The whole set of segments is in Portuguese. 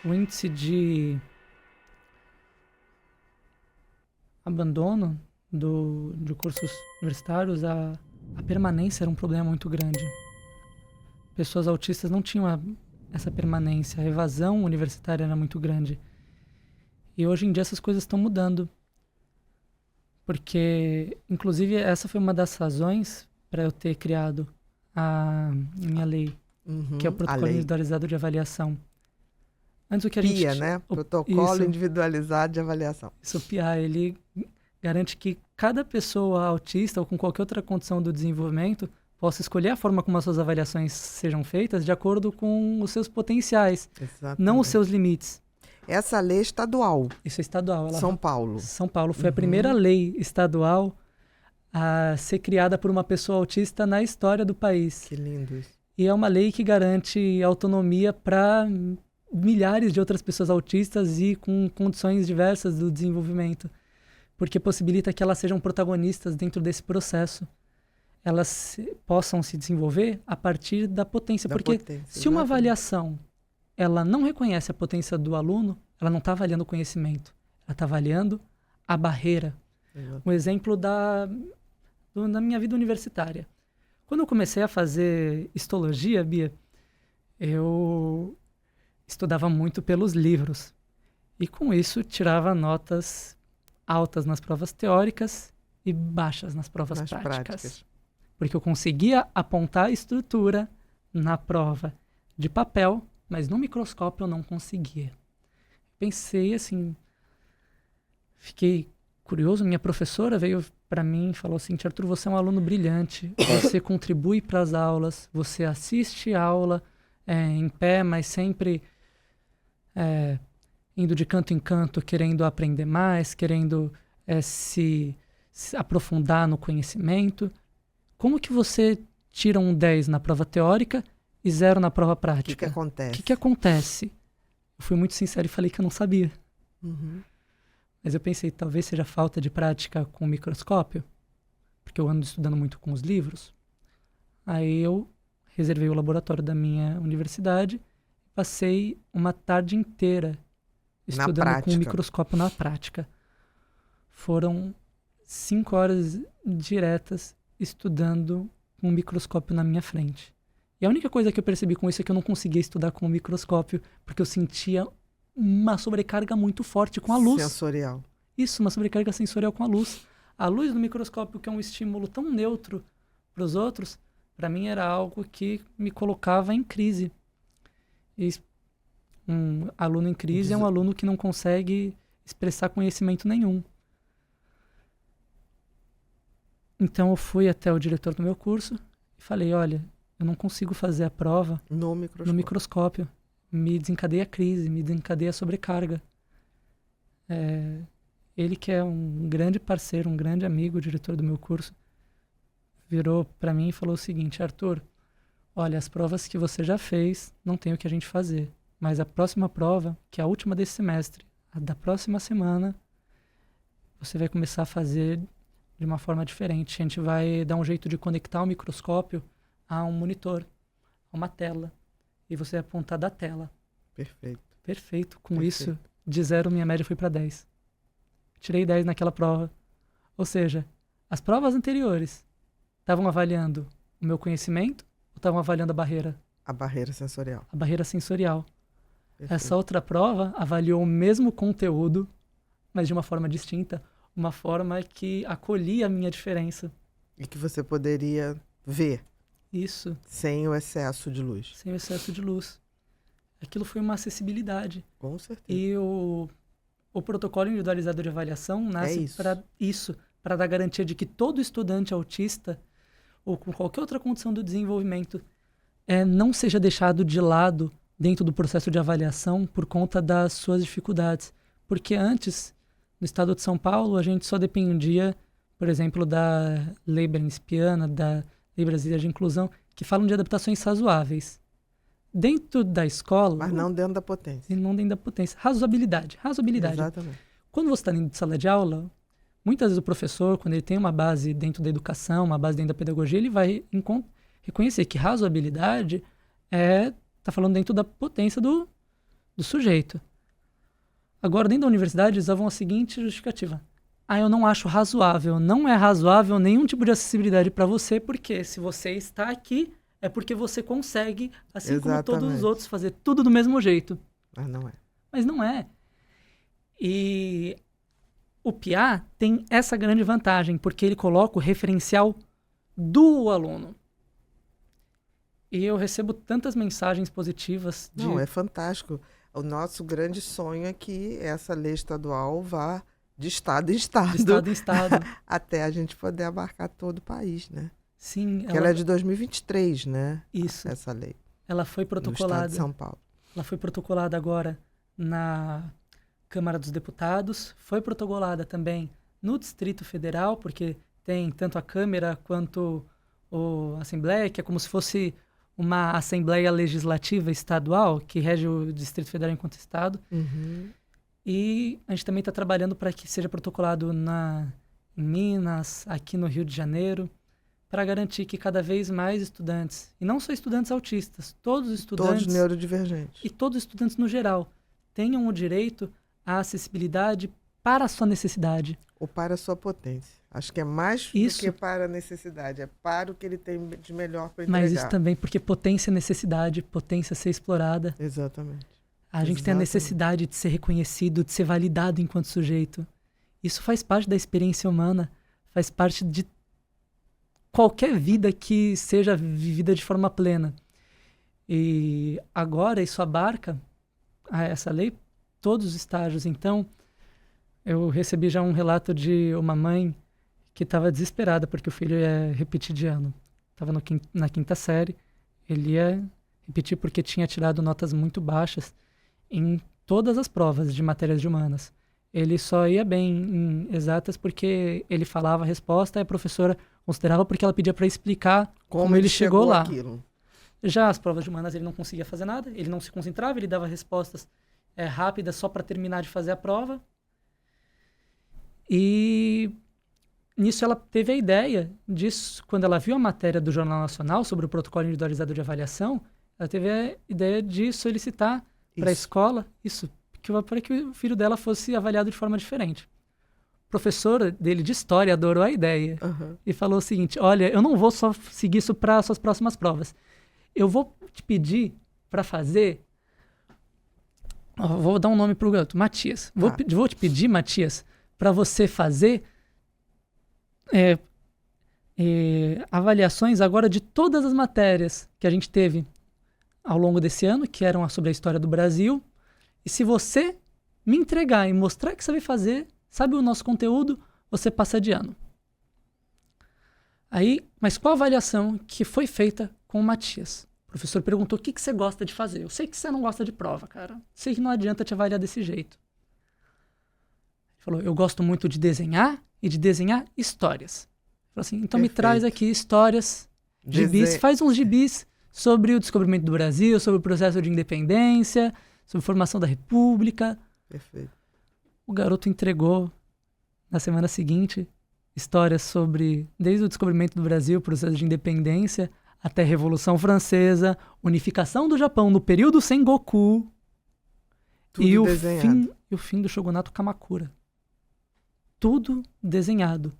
o índice de abandono de cursos universitários, a permanência era um problema muito grande. Pessoas autistas não tinham essa permanência, a evasão universitária era muito grande. E hoje em dia essas coisas estão mudando. Porque, inclusive, essa foi uma das razões para eu ter criado a minha lei, que é o Protocolo Individualizado de Avaliação. Antes o que a gente PIA, né? Protocolo Individualizado de Avaliação. Isso, o PIA, ele garante que cada pessoa autista ou com qualquer outra condição do desenvolvimento possa escolher a forma como as suas avaliações sejam feitas de acordo com os seus potenciais, não os seus limites. Essa lei é estadual. Isso é estadual. São Paulo. São Paulo. Foi a primeira lei estadual a ser criada por uma pessoa autista na história do país. Que lindo isso. E é uma lei que garante autonomia para milhares de outras pessoas autistas e com condições diversas do desenvolvimento, porque possibilita que elas sejam protagonistas dentro desse processo. Elas possam se desenvolver a partir da potência. Porque se uma avaliação ela não reconhece a potência do aluno, ela não está avaliando o conhecimento, ela está avaliando a barreira. Um exemplo da minha vida universitária. Quando eu comecei a fazer histologia, Bia, eu estudava muito pelos livros. E com isso tirava notas altas nas provas teóricas e baixas nas provas práticas. Porque eu conseguia apontar a estrutura na prova de papel, mas no microscópio eu não conseguia. Pensei assim, fiquei curioso, minha professora veio para mim e falou assim: Arthur, você é um aluno brilhante, você contribui para as aulas, você assiste a aula em pé, mas sempre indo de canto em canto, querendo aprender mais, querendo se aprofundar no conhecimento. Como que você tira um 10 na prova teórica e 0 na prova prática? O que acontece? O que acontece? Eu fui muito sincero e falei que eu não sabia. Mas eu pensei, talvez seja falta de prática com o microscópio, porque eu ando estudando muito com os livros. Aí eu reservei o laboratório da minha universidade e passei uma tarde inteira estudando com o microscópio na prática. Foram 5 horas diretas estudando com o microscópio na minha frente. E a única coisa que eu percebi com isso é que eu não conseguia estudar com o microscópio, porque eu sentia uma sobrecarga muito forte com a luz. Sensorial. Isso, uma sobrecarga sensorial com a luz. A luz do microscópio, que é um estímulo tão neutro para os outros, para mim era algo que me colocava em crise. E um aluno em crise é um aluno que não consegue expressar conhecimento nenhum. Então eu fui até o diretor do meu curso e falei: olha, eu não consigo fazer a prova no microscópio. Me desencadeia a crise, me desencadeia a sobrecarga. Ele, que é um grande parceiro, um grande amigo, o diretor do meu curso, virou para mim e falou o seguinte: Arthur, olha, as provas que você já fez, não tem o que a gente fazer. Mas a próxima prova, que é a última desse semestre, a da próxima semana, você vai começar a fazer de uma forma diferente. A gente vai dar um jeito de conectar o microscópio a um monitor, a uma tela. E você vai apontar da tela. Perfeito. Com isso, de 0, minha média foi para 10. Tirei 10 naquela prova. Ou seja, as provas anteriores estavam avaliando o meu conhecimento ou estavam avaliando a barreira? A barreira sensorial. A barreira sensorial. Essa outra prova avaliou o mesmo conteúdo, mas de uma forma distinta. Uma forma que acolhia a minha diferença. E que você poderia ver. Isso. Sem o excesso de luz. Sem o excesso de luz. Aquilo foi uma acessibilidade. Com certeza. E o protocolo individualizado de avaliação nasce para isso, para dar garantia de que todo estudante autista ou com qualquer outra condição do desenvolvimento não seja deixado de lado dentro do processo de avaliação por conta das suas dificuldades. Porque antes, no estado de São Paulo, a gente só dependia, por exemplo, da Lei Berens-Piana, da Lei Brasileira de Inclusão, que falam de adaptações razoáveis. Dentro da escola... Mas não dentro da potência. Não dentro da potência. Razoabilidade. Exatamente. Quando você está dentro de sala de aula, muitas vezes o professor, quando ele tem uma base dentro da educação, uma base dentro da pedagogia, ele vai reconhecer que razoabilidade está falando dentro da potência dos do sujeito. Agora, dentro da universidade, eles usavam a seguinte justificativa. Eu não acho razoável. Não é razoável nenhum tipo de acessibilidade para você, porque se você está aqui, é porque você consegue, assim como todos os outros, fazer tudo do mesmo jeito. Mas não é. Mas não é. E o PIA tem essa grande vantagem, porque ele coloca o referencial do aluno. E eu recebo tantas mensagens positivas. Não, é fantástico. O nosso grande sonho é que essa lei estadual vá de estado em estado. De estado em estado. Até a gente poder abarcar todo o país, né? Sim. Ela é de 2023, né? Isso. Essa lei. Ela foi protocolada. No estado de São Paulo. Ela foi protocolada agora na Câmara dos Deputados. Foi protocolada também no Distrito Federal, porque tem tanto a Câmara quanto a Assembleia, que é como se fosse uma Assembleia Legislativa Estadual, que rege o Distrito Federal enquanto Estado. Uhum. E a gente também está trabalhando para que seja protocolado em Minas, aqui no Rio de Janeiro, para garantir que cada vez mais estudantes, e não só estudantes autistas, todos os estudantes... Todos neurodivergentes. E todos os estudantes no geral, tenham o direito à acessibilidade para a sua necessidade. Ou para a sua potência. Acho que é mais Isso. do que para a necessidade, é para o que ele tem de melhor para entregar. Mas isso também, porque potência é necessidade, potência é ser explorada. Exatamente. A gente tem a necessidade de ser reconhecido, de ser validado enquanto sujeito. Isso faz parte da experiência humana, faz parte de qualquer vida que seja vivida de forma plena. E agora isso abarca, essa lei, todos os estágios. Então, eu recebi já um relato de uma mãe que estava desesperada porque o filho ia repetir de ano. Estava na quinta série, ele ia repetir porque tinha tirado notas muito baixas em todas as provas de matérias de humanas. Ele só ia bem em exatas porque ele falava a resposta e a professora considerava porque ela pedia para explicar como ele chegou lá. Aquilo. Já as provas de humanas ele não conseguia fazer nada, ele não se concentrava, ele dava respostas rápidas só para terminar de fazer a prova. E nisso ela teve a ideia disso, quando ela viu a matéria do Jornal Nacional sobre o protocolo individualizado de avaliação, ela teve a ideia de solicitar para a escola para que o filho dela fosse avaliado de forma diferente. O professor dele de história adorou a ideia e falou o seguinte: olha, eu não vou só seguir isso para as suas próximas provas. Eu vou te pedir para fazer... vou dar um nome para o garoto, Matias. Vou te pedir, Matias, para você fazer avaliações agora de todas as matérias que a gente teve ao longo desse ano, que eram sobre a história do Brasil. E se você me entregar e mostrar que sabe fazer, sabe o nosso conteúdo, você passa de ano. Mas qual a avaliação que foi feita com o Matias? O professor perguntou: o que você gosta de fazer? Eu sei que você não gosta de prova, cara. Sei que não adianta te avaliar desse jeito. Ele falou: eu gosto muito de desenhar e de desenhar histórias. Ele falou assim: então me traz aqui histórias, gibis, faz uns gibis sobre o descobrimento do Brasil, sobre o processo de independência, sobre a formação da República. Perfeito. O garoto entregou, na semana seguinte, histórias sobre, desde o descobrimento do Brasil, o processo de independência, até a Revolução Francesa, unificação do Japão no período Sengoku, tudo e desenhado. o fim do shogunato Kamakura. Tudo desenhado.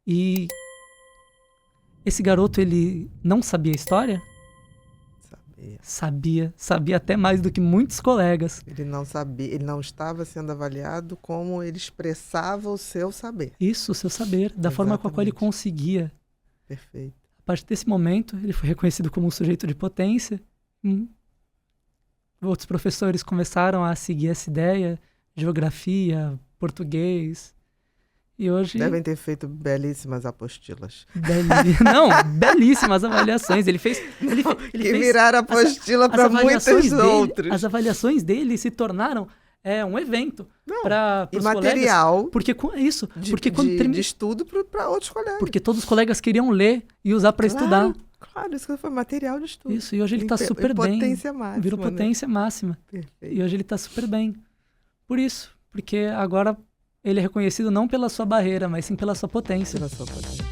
E esse garoto, ele não sabia história? Sabia até mais do que muitos colegas. Ele não sabia, ele não estava sendo avaliado como ele expressava o seu saber. Isso, o seu saber, da forma com a qual ele conseguia. Perfeito. A partir desse momento, ele foi reconhecido como um sujeito de potência. Outros professores começaram a seguir essa ideia, geografia, português. E hoje... devem ter feito belíssimas apostilas. Não, belíssimas avaliações. Ele fez viraram apostila para muitos outros. As avaliações dele se tornaram um evento para os colegas. E material porque de estudo para outros colegas. Porque todos os colegas queriam ler e usar para estudar. Claro, isso foi material de estudo. Isso, e hoje ele está super bem. Potência máxima. Virou potência máxima. Perfeito. E hoje ele está super bem. Por isso, porque agora... ele é reconhecido não pela sua barreira, mas sim pela sua potência. Pela sua potência.